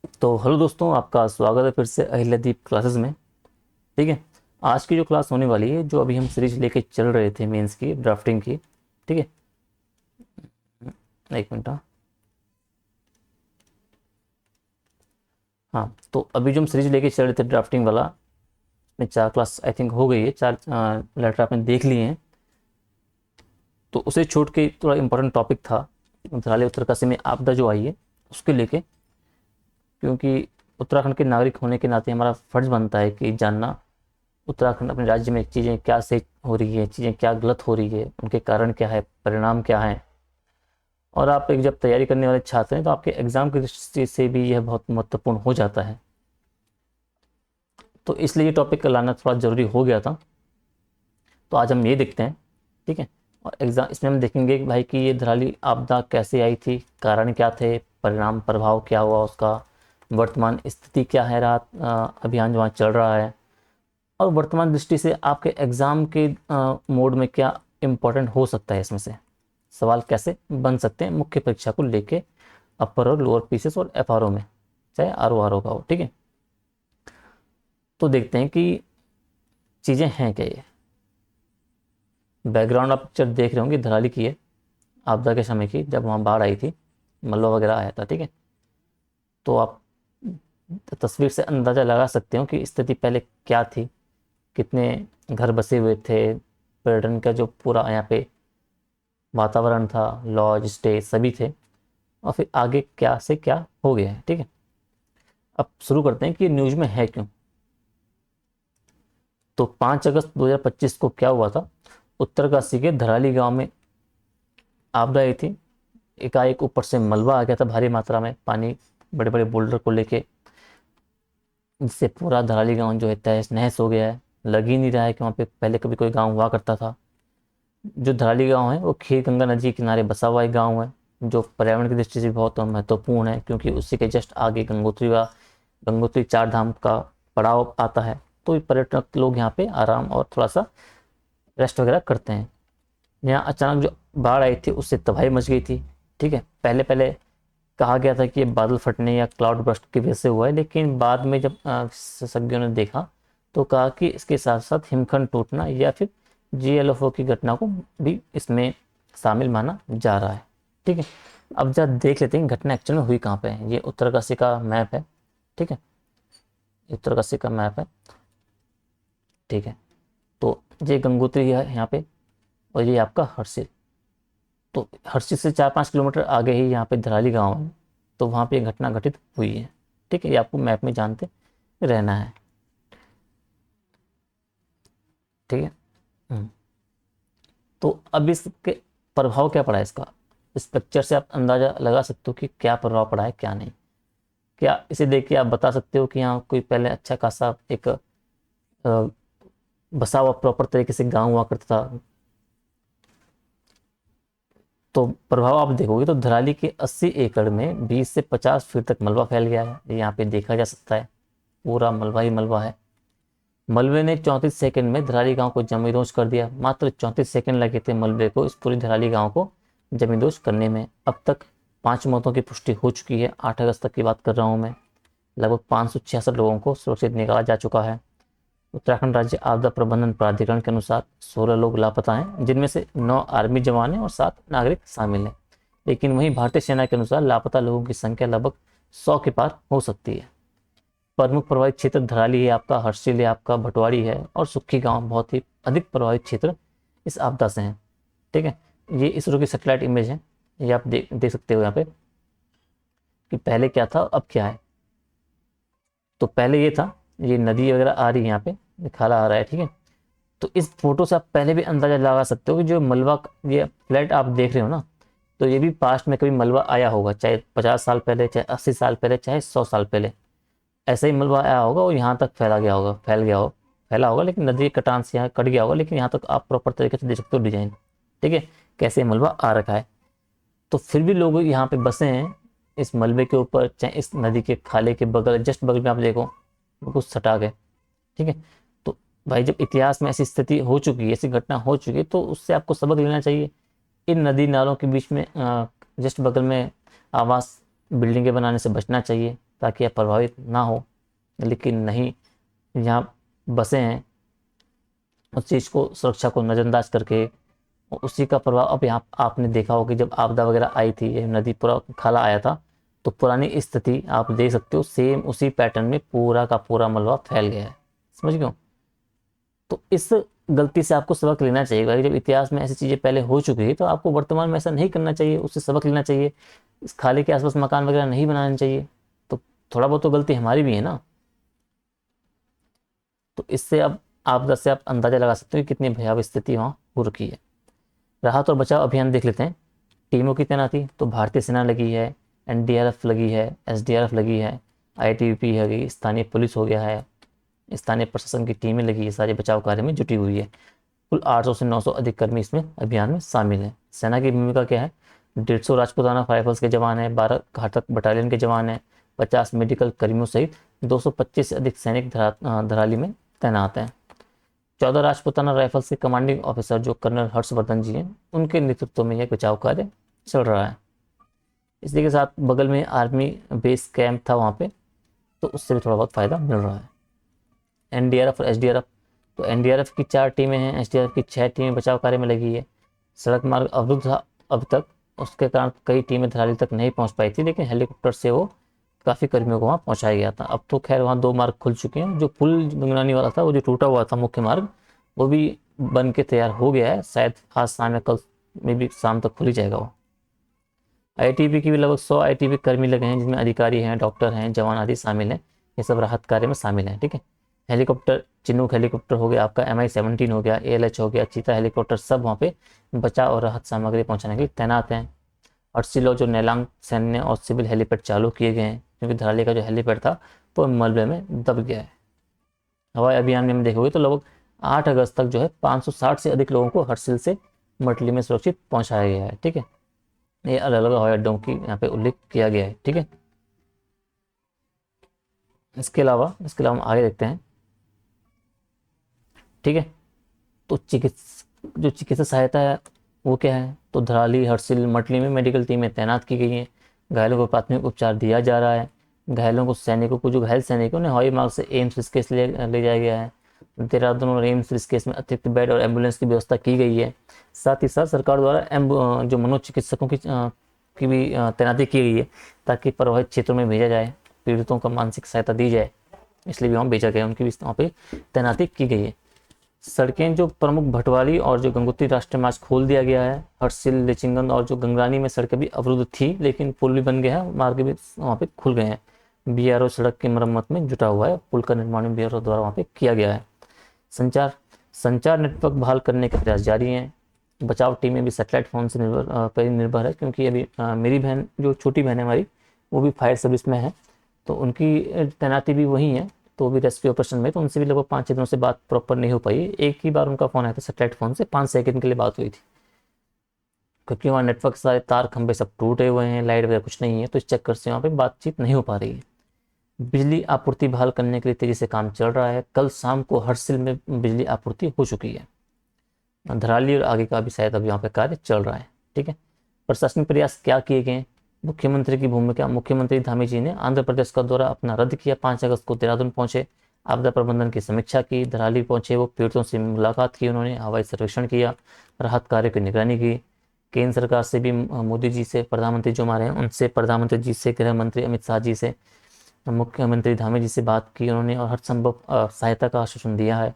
तो हेलो दोस्तों, आपका स्वागत है फिर से अहिल्यादीप क्लासेस में। ठीक है। आज की जो क्लास होने वाली है, जो अभी हम सीरीज लेके चल रहे थे मेंस की ड्राफ्टिंग की। ठीक है। एक मिनट। हाँ, तो अभी जो हम सीरीज लेके चल रहे थे ड्राफ्टिंग वाला, में 4 क्लास आई थिंक हो गई है, 4 लेटर आपने देख लिए हैं। तो उसे छोड़ के थोड़ा इंपॉर्टेंट टॉपिक था मंत्रालय उत्तरकाशी में आपदा जो आई है उसके लेके। क्योंकि उत्तराखंड के नागरिक होने के नाते हमारा फर्ज बनता है कि जानना उत्तराखंड अपने राज्य में चीज़ें क्या सही हो रही है, चीज़ें क्या गलत हो रही है, उनके कारण क्या है, परिणाम क्या है। और आप एक जब तैयारी करने वाले छात्र हैं तो आपके एग्ज़ाम की दृष्टि से भी यह बहुत महत्वपूर्ण हो जाता है। तो इसलिए ये टॉपिक लाना थोड़ा ज़रूरी हो गया था। तो आज हम ये देखते हैं। ठीक है। और एग्ज़ाम इसमें हम देखेंगे कि भाई कि ये धराली आपदा कैसे आई थी, कारण क्या थे, परिणाम प्रभाव क्या हुआ उसका, वर्तमान स्थिति क्या है, रात अभियान जो वहाँ चल रहा है, और वर्तमान दृष्टि से आपके एग्ज़ाम के मोड में क्या इम्पोर्टेंट हो सकता है, इसमें से सवाल कैसे बन सकते हैं मुख्य परीक्षा को लेके, अपर और लोअर पीसीएस और एफआरओ में, चाहे आरओ का हो। ठीक है। तो देखते हैं कि चीज़ें हैं क्या ये। बैकग्राउंड आप पिक्चर देख रहे होंगे, धराली की है, आपदा के समय की, जब वहाँ बाढ़ आई थी, मलबा वगैरह आया था। ठीक है। तो आप तस्वीर से अंदाज़ा लगा सकते हो कि स्थिति पहले क्या थी, कितने घर बसे हुए थे, पर्यटन का जो पूरा यहाँ पे वातावरण था, लॉज स्टे सभी थे, और फिर आगे क्या से क्या हो गया है। ठीक है। अब शुरू करते हैं कि न्यूज में है क्यों। तो 5 अगस्त 2025 को क्या हुआ था, उत्तरकाशी के धराली गांव में आपदा आई थी। एकाएक ऊपर से मलबा आ गया था, भारी मात्रा में पानी बड़े बड़े बोल्डर को लेके, जिससे पूरा धराली गांव जो है तहस नहस हो गया है। लग ही नहीं रहा है कि वहाँ पे पहले कभी कोई गांव हुआ करता था। जो धराली गांव है वो खीर गंगा नदी के किनारे बसा हुआ एक गाँव है, जो पर्यावरण की दृष्टि से बहुत महत्वपूर्ण है, क्योंकि उसी के जस्ट आगे गंगोत्री चार धाम का पड़ाव आता है। तो ये पर्यटक लोग यहाँ पे आराम और थोड़ा सा रेस्ट वगैरह करते हैं। यहाँ अचानक जो बाढ़ आई थी उससे तबाही मच गई थी। ठीक है। पहले पहले कहा गया था कि ये बादल फटने या क्लाउड बर्स्ट की वजह से हुआ है, लेकिन बाद में जब विशेषज्ञों ने देखा तो कहा कि इसके साथ साथ हिमखंड टूटना या फिर जीएलएफओ की घटना को भी इसमें शामिल माना जा रहा है। ठीक है। अब जब देख लेते हैं घटना एक्चुअल में हुई कहाँ पे है। ये उत्तरकाशी का मैप है। ठीक है। उत्तरकाशी का मैप है। ठीक है। तो ये गंगोत्री है यहाँ पे, और ये आपका हर्षिल। तो हर्षिल से 4-5 किलोमीटर आगे ही यहाँ पे धराली गांव है। तो वहाँ पे ये घटना घटित हुई है। ठीक है। ये आपको मैप में जानते रहना है। ठीक है। हम्म। तो अब इसके प्रभाव क्या पड़ा है इसका, इस पिक्चर से आप अंदाजा लगा सकते हो कि क्या प्रभाव पड़ा है क्या नहीं। क्या इसे देख के आप बता सकते हो कि यहाँ कोई पहले अच्छा खासा एक बसा हुआ प्रॉपर तरीके से गाँव हुआ करता था। तो प्रभाव आप देखोगे तो धराली के 80 एकड़ में 20 से 50 फीट तक मलबा फैल गया है, ये यहाँ पे देखा जा सकता है। पूरा मलबा ही मलबा है। मलबे ने 34 सेकंड में धराली गांव को जमींदोज कर दिया। मात्र 34 सेकंड लगे थे मलबे को इस पूरी धराली गांव को जमींदोज करने में। अब तक 5 मौतों की पुष्टि हो चुकी है। 8 अगस्त तक की बात कर रहा हूँ मैं। लगभग 566 लोगों को सुरक्षित निकाला जा चुका है। उत्तराखंड राज्य आपदा प्रबंधन प्राधिकरण के अनुसार 16 लोग लापता हैं, जिनमें से 9 आर्मी जवान हैं और 7 नागरिक शामिल हैं। लेकिन वहीं भारतीय सेना के अनुसार लापता लोगों की संख्या लगभग 100 के पार हो सकती है। प्रमुख प्रभावित क्षेत्र धराली है आपका, हर्षिल है आपका, भटवाड़ी है और सुक्खी गांव बहुत ही अधिक प्रभावित क्षेत्र इस आपदा से हैं। ठीक है। ये इसरो की सैटेलाइट इमेज है। ये आप देख सकते हो यहाँ पे कि पहले क्या था अब क्या है। तो पहले ये था, ये नदी वगैरह आ रही है यहाँ पे, ये खाला आ रहा है। ठीक है। तो इस फोटो से आप पहले भी अंदाजा लगा सकते हो कि जो मलबा, ये फ्लैट आप देख रहे हो ना, तो ये भी पास्ट में कभी मलबा आया होगा, चाहे 50 साल पहले, चाहे 80 साल पहले, चाहे 100 साल पहले। ऐसा ही मलबा आया होगा और यहाँ तक फैला गया होगा, फैला होगा, लेकिन नदी के कटान से यहाँ कट गया होगा, लेकिन यहाँ तक आप प्रॉपर तरीके से देख सकते हो डिजाइन। ठीक है। कैसे मलबा आ रखा है। तो फिर भी लोग यहाँ पे बसे हैं इस मलबे के ऊपर, चाहे इस नदी के खाले के बगल, जस्ट बगल में आप देखो कुछ सटा गए। ठीक है। तो भाई जब इतिहास में ऐसी स्थिति हो चुकी है, ऐसी घटना हो चुकी है, तो उससे आपको सबक लेना चाहिए। इन नदी नालों के बीच में जस्ट बगल में आवास बिल्डिंगें बनाने से बचना चाहिए। ताकि आप प्रभावित ना हो, लेकिन नहीं, यहाँ बसे हैं उस चीज़ को, सुरक्षा को नज़रअंदाज करके, और उसी का प्रभाव अब यहाँ आपने देखा होगा कि जब आपदा वगैरह आई थी, ये नदी पूरा खाला आया था, तो पुरानी स्थिति आप देख सकते हो, सेम उसी पैटर्न में पूरा का पूरा मलबा फैल गया है। समझ गए हो? तो इस गलती से आपको सबक लेना चाहिए भाई। जब इतिहास में ऐसी चीज़ें पहले हो चुकी है तो आपको वर्तमान में ऐसा नहीं करना चाहिए, उससे सबक लेना चाहिए। इस खाले के आसपास मकान वगैरह नहीं बनाने चाहिए। तो थोड़ा बहुत तो गलती हमारी भी है ना। तो इससे अब आपदा से आप अंदाजा लगा सकते हो कि कितनी भयावह स्थिति वहाँ हो रखी है। राहत और बचाव अभियान देख लेते हैं। टीमों की तैनाती तो भारतीय सेना लगी है, एनडीआरएफ लगी है, एसडीआरएफ लगी है, आईटीबीपी है गई, स्थानीय पुलिस हो गया है, स्थानीय प्रशासन की टीमें लगी है, सारे बचाव कार्य में जुटी हुई है। कुल 800 से 900 अधिक कर्मी इसमें अभियान में शामिल हैं। सेना की भूमिका क्या है? 150 राजपूताना राइफल्स के जवान हैं, 12 घातक बटालियन के जवान हैं, 50 मेडिकल कर्मियों सहित 225 से अधिक सैनिक धराली में तैनात हैं। 14 राजपूताना राइफल्स के कमांडिंग ऑफिसर जो कर्नल हर्षवर्धन जी हैं, उनके नेतृत्व में यह बचाव कार्य चल रहा है। इसी के साथ बगल में आर्मी बेस कैंप था वहाँ पे, तो उससे भी थोड़ा बहुत फायदा मिल रहा है। एनडीआरएफ और एसडीआरएफ, तो एनडीआरएफ की 4 टीमें हैं, एसडीआरएफ की 6 टीमें बचाव कार्य में लगी है। सड़क मार्ग अवरुद्ध था अब तक, उसके कारण कई टीमें धराली तक नहीं पहुंच पाई थी, लेकिन हेलीकॉप्टर से वो काफ़ी कर्मियों को वहाँ पहुँचाया गया था। अब तो खैर वहाँ 2 मार्ग खुल चुके हैं। जो पुल गंगनानी वाला था, वो जो टूटा हुआ था मुख्य मार्ग, वो भी बन के तैयार हो गया है। शायद आज शाम या कल में भी शाम तक खुल ही जाएगा वो। आईटीबी की भी लगभग 100 आईटीबी कर्मी लगे हैं, जिसमें अधिकारी हैं, डॉक्टर हैं, जवान आदि शामिल हैं। ये सब राहत कार्य में शामिल हैं। ठीक है। हेलीकॉप्टर, चिनूक हेलीकॉप्टर हो गया आपका, MI-17 हो गया, ALH हो गया, चीता हेलीकॉप्टर, सब वहाँ पे बचाव और राहत सामग्री पहुँचाने के लिए तैनात हैं। हर्षिल जो नेलांग सैन्य और सिविल हेलीपैड चालू किए गए हैं, क्योंकि धराली का जो हेलीपैड था वो मलबे में दब गया है। हवाई अभियान में हम देखोगे तो लगभग 8 अगस्त तक जो है 560 से अधिक लोगों को हर्षिल से मटली में सुरक्षित पहुंचाया गया है। ठीक है। ये अलग अलग हवाई अड्डों की यहाँ पे उल्लेख किया गया है। ठीक है। इसके अलावा हम आगे देखते हैं। ठीक है। तो चिकित्सा सहायता है वो क्या है? तो धराली, हर्षिल, मटली में मेडिकल टीमें तैनात की गई हैं। घायलों को प्राथमिक उपचार दिया जा रहा है। घायलों को, सैनिकों को, जो घायल सैनिक उन्हें हवाई मार्ग से एम्स ऋषिकेश ले जाया गया है। देहरादून और एम्स ऋषिकेश में अतिरिक्त बेड और एम्बुलेंस की व्यवस्था की गई है। साथ ही साथ सरकार द्वारा जो मनोचिकित्सकों की भी तैनाती की गई है, ताकि प्रभावित क्षेत्रों में भेजा जाए, पीड़ितों का मानसिक सहायता दी जाए, इसलिए भी वहाँ भेजा गया, उनकी भी वहाँ पे तैनाती की गई है। सड़कें जो प्रमुख भटवाली और जो गंगोत्री राष्ट्रीय मार्ग खोल दिया गया है। हर्षिल, लेचिंगन और जो गंगरानी में सड़कें भी अवरुद्ध थी, लेकिन पुल भी बन गया है, मार्ग भी वहाँ पे खुल गए हैं। BRO सड़क की मरम्मत में जुटा हुआ है। पुल का निर्माण BRO द्वारा वहाँ पे किया गया है। संचार नेटवर्क बहाल करने के प्रयास जारी हैं। बचाव टीमें भी सैटेलाइट फोन से निर्भर है, क्योंकि अभी मेरी बहन, जो छोटी बहन है हमारी, वो भी फायर सर्विस में है, तो उनकी तैनाती भी वहीं है, तो भी रेस्क्यू ऑपरेशन में, तो उनसे भी लगभग 5-6 दिनों से बात प्रॉपर नहीं हो पाई। एक ही बार उनका फ़ोन आया था सैटेलाइट फ़ोन से, 5 सेकंड के लिए बात हुई थी, क्योंकि वहाँ नेटवर्क सारे तार खंभे सब टूटे हुए हैं, लाइट वगैरह कुछ नहीं है, तो इस चक्कर से वहाँ पे बातचीत नहीं हो पा रही है। बिजली आपूर्ति बहाल करने के लिए तेज़ी से काम चल रहा है। कल शाम को हर्षिल में बिजली आपूर्ति हो चुकी है। धराली और आगे का भी शायद अब यहाँ पे कार्य चल रहा है। ठीक है। प्रशासनिक प्रयास क्या किए गए? मुख्यमंत्री की भूमिका। मुख्यमंत्री धामी जी ने आंध्र प्रदेश का दौरा अपना रद्द किया। 5 अगस्त को देहरादून पहुंचे, आपदा प्रबंधन की समीक्षा की। धराली पहुंचे, वो पीड़ितों से मुलाकात की, उन्होंने हवाई सर्वेक्षण किया, राहत कार्य की निगरानी की। केंद्र सरकार से भी, मोदी जी से, प्रधानमंत्री जो हमारे हैं उनसे, प्रधानमंत्री जी से, गृह मंत्री अमित शाह जी से, मुख्यमंत्री धामी जी से बात की उन्होंने, और हर संभव सहायता का आश्वासन दिया है।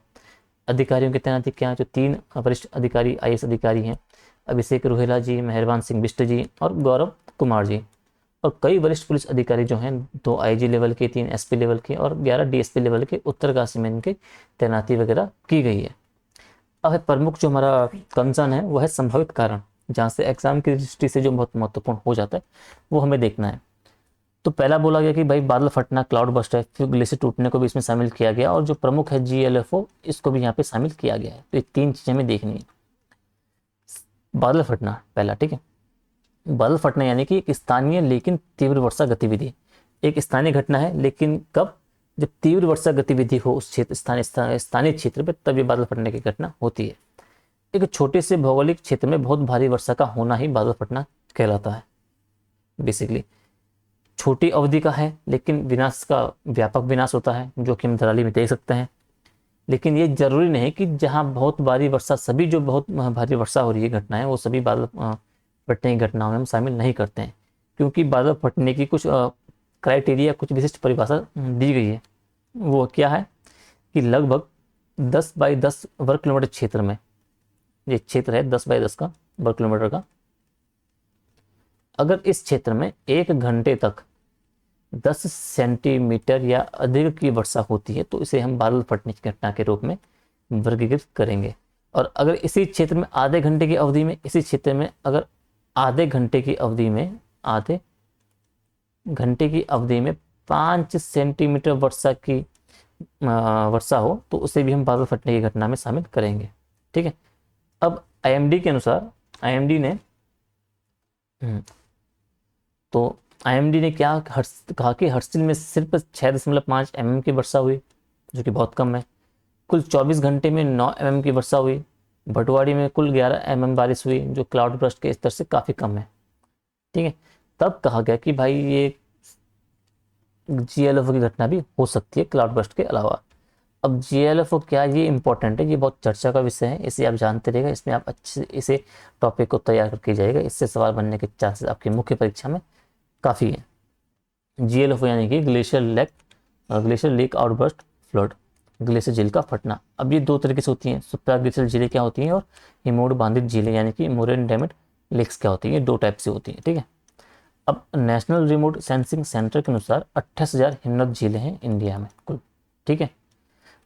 अधिकारियों की तैनाती क्या है? जो 3 वरिष्ठ अधिकारी IAS अधिकारी हैं, अभिषेक रोहेला जी, मेहरबान सिंह बिष्ट जी और गौरव कुमार जी, और कई वरिष्ठ पुलिस अधिकारी जो हैं, 2 IG लेवल के, 3 SP लेवल के और 11 DSP लेवल के उत्तरकाशी में इनकी तैनाती वगैरह की गई है। अब प्रमुख जो हमारा कंसर्न है वो है संभावित कारण, जहाँ से एग्जाम की दृष्टि से जो बहुत महत्वपूर्ण हो जाता है वो हमें देखना है। तो पहला बोला गया कि भाई बादल फटना, क्लाउड बस्ट है, फिर ग्लेशियर टूटने को भी इसमें शामिल किया गया, और जो प्रमुख है GLFO, इसको भी यहाँ पे शामिल किया गया है। तो ये 3 चीज़ें हमें देखनी है। बादल फटना पहला। ठीक है। बादल फटना यानी कि एक स्थानीय लेकिन तीव्र वर्षा गतिविधि। एक स्थानीय घटना है, लेकिन कब? जब तीव्र वर्षा गतिविधि हो उस क्षेत्र, स्थानीय क्षेत्र पे, तब ये बादल फटने की घटना होती है। एक छोटे से भौगोलिक क्षेत्र में बहुत भारी वर्षा का होना ही बादल फटना कहलाता है बेसिकली। छोटी अवधि का है, लेकिन विनाश का व्यापक विनाश होता है, जो कि हम धराली में देख सकते हैं। लेकिन ये जरूरी नहीं कि जहाँ बहुत भारी वर्षा, सभी जो बहुत भारी वर्षा हो रही है घटनाएं, वो सभी बादल फटने की घटनाओं में हम शामिल नहीं करते हैं, क्योंकि बादल फटने की कुछ क्राइटेरिया, कुछ विशिष्ट परिभाषा दी गई है। वो क्या है कि लगभग 10 बाई 10 वर्ग किलोमीटर क्षेत्र में, ये क्षेत्र है 10 बाई 10 का वर्ग किलोमीटर का, अगर इस क्षेत्र में 1 घंटे तक 10 सेंटीमीटर या अधिक की वर्षा होती है तो इसे हम बादल फटने की घटना के रूप में वर्गीकृत करेंगे। और अगर इसी क्षेत्र में आधे घंटे की अवधि में, इसी क्षेत्र में अगर आधे घंटे की अवधि में, आधे घंटे की अवधि में 5 सेंटीमीटर वर्षा हो तो उसे भी हम बादल फटने की घटना में शामिल करेंगे। ठीक है। अब आईएमडी के अनुसार, आईएमडी ने क्या कहा कि हर्षिल में सिर्फ 6.5 mm की वर्षा हुई, जो कि बहुत कम है। कुल 24 घंटे में 9 mm की वर्षा हुई। भटवाड़ी में कुल 11 mm बारिश हुई, जो क्लाउड बर्स्ट के स्तर से काफ़ी कम है। ठीक है। तब कहा गया कि भाई ये जीएलएफओ की घटना भी हो सकती है क्लाउड बर्स्ट के अलावा। अब जीएलएफओ क्या, ये इंपॉर्टेंट है, ये बहुत चर्चा का विषय है, इसे आप जानते रहेगा, इसमें आप अच्छे इसे टॉपिक को तैयार करके जाएगा, इससे सवाल बनने के चांसेस आपकी मुख्य परीक्षा में काफ़ी है। जीएलएफओ यानी कि glacier leak outburst flood, glacier झील का फटना। अब ये दो तरीके से होती हैं, सुप्रा ग्लेशियर झीलें क्या होती हैं और हिमोड बांधित झीलें यानी कि मोरेन डैमेड लेक्स क्या होती हैं, ये 2 टाइप से होती हैं। ठीक है। अब नेशनल रिमोट सेंसिंग सेंटर के अनुसार 28,000 हिमनद झीलें हैं इंडिया में कुल। ठीक है।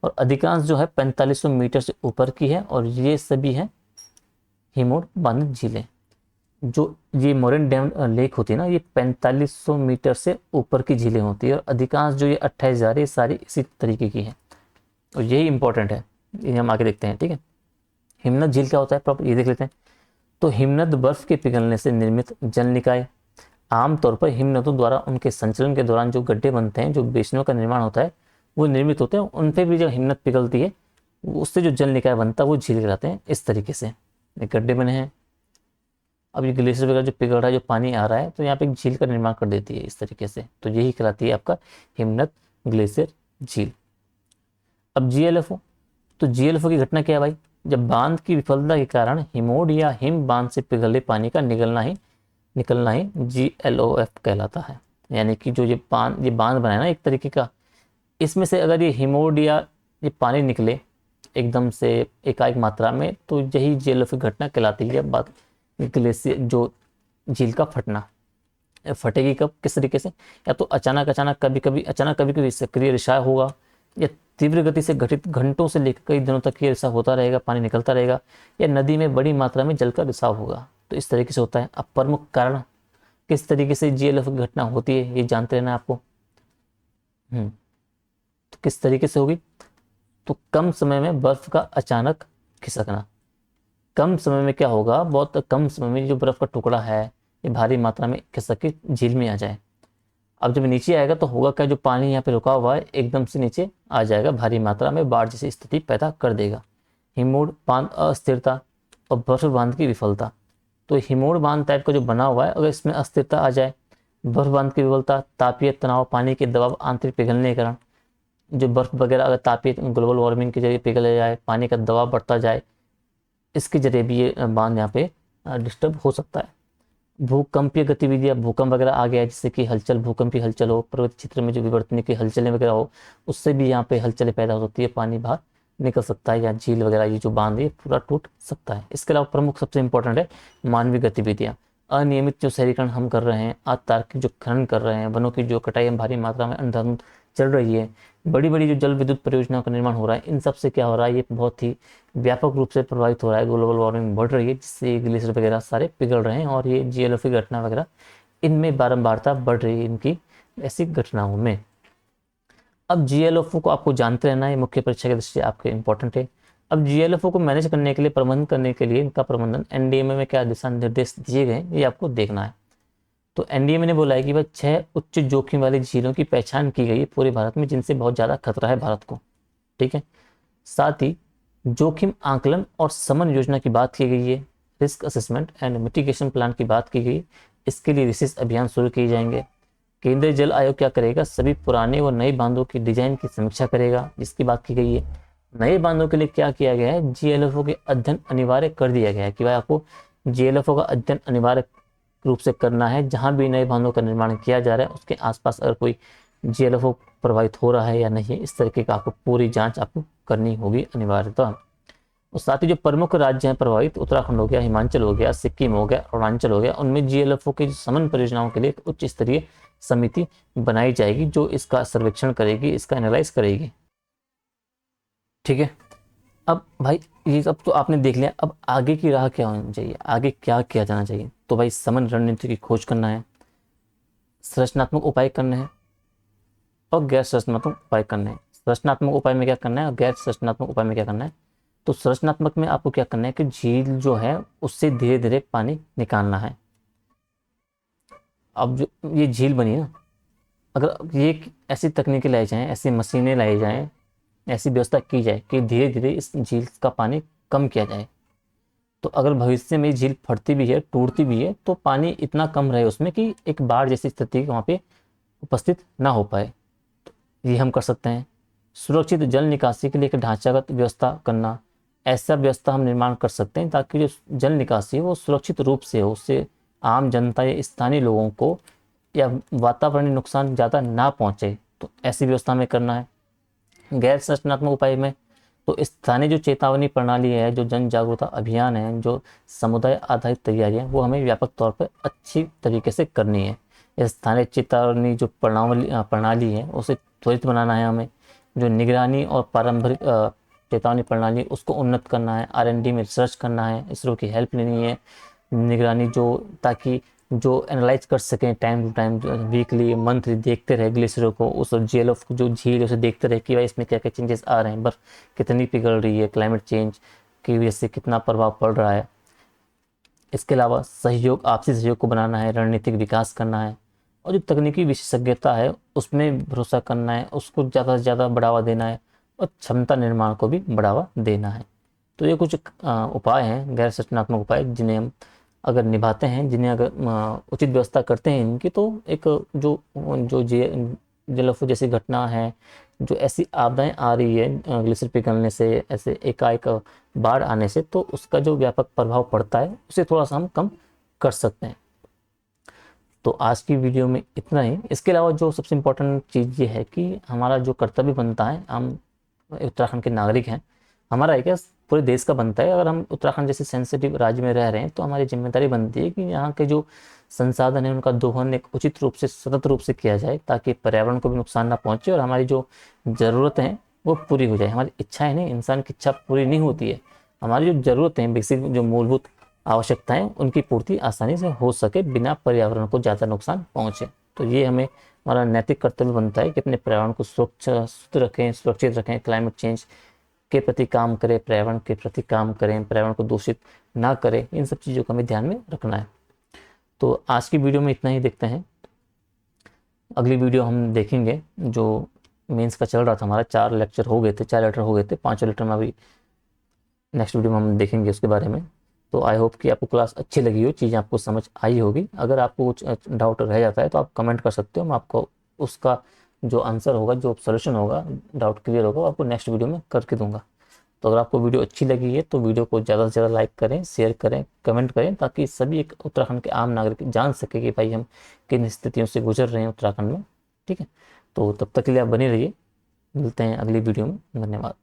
और अधिकांश जो है 4500 मीटर से ऊपर की है, और ये सभी हैं हिमोड बांधित झीलें। जो ये मोरेन डैम लेक होती है ना, ये 4500 मीटर से ऊपर की झीलें होती है, और अधिकांश जो ये 28,000 ये सारी इसी तरीके की हैं, और यही इंपॉर्टेंट है, ये हम आगे देखते हैं। ठीक है। हिमनद झील क्या होता है प्रॉपर ये देख लेते हैं। तो हिमनद बर्फ के पिघलने से निर्मित जल निकाय, आमतौर पर हिमनदों द्वारा उनके संचलन के दौरान जो गड्ढे बनते हैं, जो बेसिनों का निर्माण होता है, वो निर्मित होते हैं, उन पर भी जब हिमनद पिघलती है उससे जो जल निकाय बनता है वो झील कहलाते हैं। इस तरीके से ये गड्ढे बने हैं। अब ये ग्लेशियर वगैरह जो पिघल रहा है, जो पानी आ रहा है, तो यहाँ पे एक झील का निर्माण कर देती है इस तरीके से, तो यही कहलाती है आपका हिमनद ग्लेशियर झील। अब जीएलएफओ, तो जीएलएफओ की घटना क्या है भाई, जब बांध की विफलता के कारण हिमोड या हिम बांध से पिघले पानी का निकलना ही जीएलओएफ कहलाता है। यानी कि जो ये बांध बना है ना एक तरीके का, इसमें से अगर ये हिमोड या ये पानी निकले एकदम से एकाएक मात्रा में, तो यही जीएलएफओ की घटना कहलाती है। बात ग्लेशियर जो झील का फटना, फटेगी कब, किस तरीके से, या तो अचानक कभी कभी सक्रिय रिसाव होगा, या तीव्र गति से घटित घंटों से लेकर कई दिनों तक ये रिसाव होता रहेगा, पानी निकलता रहेगा, या नदी में बड़ी मात्रा में जल का रिसाव होगा, तो इस तरीके से होता है। अब प्रमुख कारण किस तरीके से जीएलएफओ की घटना होती है ये जानते रहना आपको। तो किस तरीके से होगी, तो कम समय में बर्फ का अचानक खिसकना। कम समय में क्या होगा, बहुत कम समय में जो बर्फ का टुकड़ा है ये भारी मात्रा में खिसक के झील में आ जाए। अब जब नीचे आएगा तो होगा क्या, जो पानी यहाँ पे रुका हुआ है एकदम से नीचे आ जाएगा, भारी मात्रा में बाढ़ जैसी स्थिति पैदा कर देगा। हिमोड बांध अस्थिरता और बर्फ बांध की विफलता, तो हिमोड बांध टाइप का जो बना हुआ है, अगर इसमें अस्थिरता आ जाए, बर्फ बांध की विफलता, तापीय तनाव, पानी के दबाव, आंतरिक पिघलने के कारण, जो बर्फ वगैरह अगर तापीय ग्लोबल वार्मिंग के जरिए पिघल जाए, पानी का दबाव बढ़ता जाए, इसके जरिए भी ये बांध यहाँ पे डिस्टर्ब हो सकता है। भूकंपीय गतिविधियाँ, भूकंप वगैरह आ गया है, जिससे कि भूकंपीय हलचल हो, पर्वतीय क्षेत्र में जो विवर्तनिक की हलचलें वगैरह हो, उससे भी यहाँ पे हलचलें पैदा हो सकती है, पानी बाहर निकल सकता है, या झील वगैरह ये जो बांध है पूरा टूट सकता है। इसके अलावा प्रमुख सबसे इंपॉर्टेंट है मानवीय गतिविधियाँ, अनियमित जो शहरीकरण हम कर रहे हैं, अतार्किक जो खनन कर रहे हैं, वनों की जो कटाई हम भारी मात्रा में अंधाधुंध चल रही है, बड़ी बड़ी जो जल विद्युत परियोजनाओं का निर्माण हो रहा है, इन सब से क्या हो रहा है, ये बहुत ही व्यापक रूप से प्रभावित हो रहा है, ग्लोबल वार्मिंग बढ़ रही है, जिससे ग्लेशियर वगैरह सारे पिघल रहे हैं, और ये जीएलएफओ की घटना वगैरह इनमें बारंबारता बढ़ रही है इनकी ऐसी घटनाओं में। अब जीएलएफओ को आपको जानते रहना है, मुख्य परीक्षा की दृष्टि आपके इंपॉर्टेंट है। अब जीएलएफओ को मैनेज करने के लिए, प्रबंधन करने के लिए, इनका प्रबंधन एनडीएमए में क्या दिशा निर्देश दिए गए ये आपको देखना है। तो एनडीएमए ने बोला है कि वह 6 उच्च जोखिम वाली झीलों की पहचान की गई है पूरे भारत में, जिनसे बहुत ज़्यादा खतरा है भारत को। ठीक है। साथ ही जोखिम आंकलन और समन योजना की बात की गई है, risk assessment and mitigation plan की बात की गई, इसके लिए विशेष अभियान शुरू किए जाएंगे। केंद्रीय जल आयोग क्या करेगा, सभी पुराने और नए बांधों की डिजाइन की समीक्षा करेगा, जिसकी बात की गई है। नए बांधों के लिए क्या किया गया है, जीएलएफओ के अध्ययन अनिवार्य कर दिया गया है कि भाई आपको जीएलएफओ का अध्ययन अनिवार्य रूप से करना है। जहां भी नए बांधों का निर्माण किया जा रहा है उसके आसपास अगर कोई जीएलएफओ प्रभावित हो रहा है या नहीं है, इस तरीके का आपको पूरी जांच आपको करनी होगी अनिवार्यतः। और साथ ही जो प्रमुख राज्य हैं प्रभावित, उत्तराखंड हो गया, हिमाचल हो गया, सिक्किम हो गया, अरुणाचल हो गया, उनमें जीएलएफओ की समन परियोजनाओं के लिए एक उच्च स्तरीय समिति बनाई जाएगी जो इसका सर्वेक्षण करेगी, इसका एनालाइज करेगी। ठीक है, अब भाई ये सब तो आपने देख लिया, अब आगे की राह क्या होनी चाहिए, आगे क्या किया जाना चाहिए। तो भाई समन रणनीति की खोज करना है, संरचनात्मक उपाय करने हैं और गैर संरचनात्मक उपाय करने हैं। संरचनात्मक उपाय में क्या करना है और गैर संरचनात्मक उपाय में क्या करना है। तो संरचनात्मक में आपको क्या करना है कि झील जो है उससे धीरे धीरे पानी निकालना है। अब जो ये झील बनी ना, अगर ये ऐसी तकनीकें लाई जाएं, ऐसी मशीनें लाई जाएं, ऐसी व्यवस्था की जाए कि धीरे धीरे इस झील का पानी कम किया जाए, तो अगर भविष्य में झील फटती भी है, टूटती भी है, तो पानी इतना कम रहे उसमें कि एक बाढ़ जैसी स्थिति वहाँ पे उपस्थित ना हो पाए। तो ये हम कर सकते हैं। सुरक्षित जल निकासी के लिए एक ढांचागत व्यवस्था करना, ऐसा व्यवस्था हम निर्माण कर सकते हैं ताकि जो जल निकासी है वो सुरक्षित रूप से हो, उससे आम जनता या स्थानीय लोगों को या वातावरणीय नुकसान ज़्यादा ना पहुँचे। तो ऐसी व्यवस्था में करना है। गैर संरचनात्मक उपाय में तो स्थानीय जो चेतावनी प्रणाली है, जो जन जागरूकता अभियान है, जो समुदाय आधारित तैयारियां, वो हमें व्यापक तौर पर अच्छी तरीके से करनी है। स्थानीय चेतावनी जो प्रणाली है उसे त्वरित बनाना है हमें। जो निगरानी और पारंपरिक चेतावनी प्रणाली उसको उन्नत करना है, R&D में रिसर्च करना है, इसरो की हेल्प लेनी है निगरानी जो, ताकि जो एनालाइज कर सकें time to time, weekly monthly देखते रहे ग्लेशियरों को, उस जीएलएफ जो झील उसे देखते रहे कि भाई इसमें क्या क्या चेंजेस आ रहे हैं, बर्फ कितनी पिघल रही है, क्लाइमेट चेंज की वजह से कितना प्रभाव पड़ रहा है। इसके अलावा सहयोग, आपसी सहयोग को बनाना है, रणनीतिक विकास करना है और जो तकनीकी विशेषज्ञता है उसमें भरोसा करना है, उसको ज़्यादा से ज़्यादा बढ़ावा देना है और क्षमता निर्माण को भी बढ़ावा देना है। तो ये कुछ उपाय हैं, गैर संरचनात्मक उपाय, जिन्हें हम अगर निभाते हैं, जिन्हें अगर उचित व्यवस्था करते हैं इनकी, तो एक जो जो जलफू जैसी घटना है, जो ऐसी आपदाएं आ रही है ग्लेशियर पिघलने से, ऐसे एकाएक बाढ़ आने से, तो उसका जो व्यापक प्रभाव पड़ता है उसे थोड़ा सा हम कम कर सकते हैं। तो आज की वीडियो में इतना ही। इसके अलावा जो सबसे इम्पोर्टेंट चीज़ ये है कि हमारा जो कर्तव्य बनता है, हम उत्तराखंड के नागरिक हैं, हमारा एक पूरे देश का बनता है। अगर हम उत्तराखंड जैसे सेंसिटिव राज्य में रह रहे हैं तो हमारी जिम्मेदारी बनती है कि यहाँ के जो संसाधन है उनका दोहन एक उचित रूप से, सतत रूप से किया जाए, ताकि पर्यावरण को भी नुकसान ना पहुँचे और हमारी जो ज़रूरतें हैं वो पूरी हो जाए। हमारी इच्छाएं नहीं, इंसान की इच्छा पूरी नहीं होती है, हमारी जो ज़रूरतें हैं, बेसिक जो मूलभूत आवश्यकताएं, उनकी पूर्ति आसानी से हो सके बिना पर्यावरण को ज़्यादा नुकसान पहुँचे। तो ये हमें, हमारा नैतिक कर्तव्य बनता है कि अपने पर्यावरण को सुरक्षित रखें, सुरक्षित रखें, क्लाइमेट चेंज के प्रति काम करें, पर्यावरण के प्रति काम करें, पर्यावरण को दूषित ना करें। इन सब चीज़ों को हमें ध्यान में रखना है। तो आज की वीडियो में इतना ही, देखते हैं अगली वीडियो हम देखेंगे। जो मेंस का चल रहा था हमारा, 4 लेक्चर हो गए थे, 4 लेटर हो गए थे, 5 लेटर में अभी नेक्स्ट वीडियो में हम देखेंगे उसके बारे में। तो आई होप कि आपको क्लास अच्छी लगी हो, चीज़ें आपको समझ आई होगी। अगर आपको कुछ डाउट रह जाता है तो आप कमेंट कर सकते हो, मैं आपको उसका जो आंसर होगा, जो सोल्यूशन होगा, डाउट क्लियर होगा, वो आपको नेक्स्ट वीडियो में करके दूंगा। तो अगर आपको वीडियो अच्छी लगी है तो वीडियो को ज़्यादा से ज़्यादा लाइक करें, शेयर करें, कमेंट करें, ताकि सभी एक उत्तराखंड के आम नागरिक जान सके कि भाई हम किन स्थितियों से गुजर रहे हैं उत्तराखंड में। ठीक है, तो तब तक के लिए आप बने रहिए, मिलते हैं अगली वीडियो में। धन्यवाद।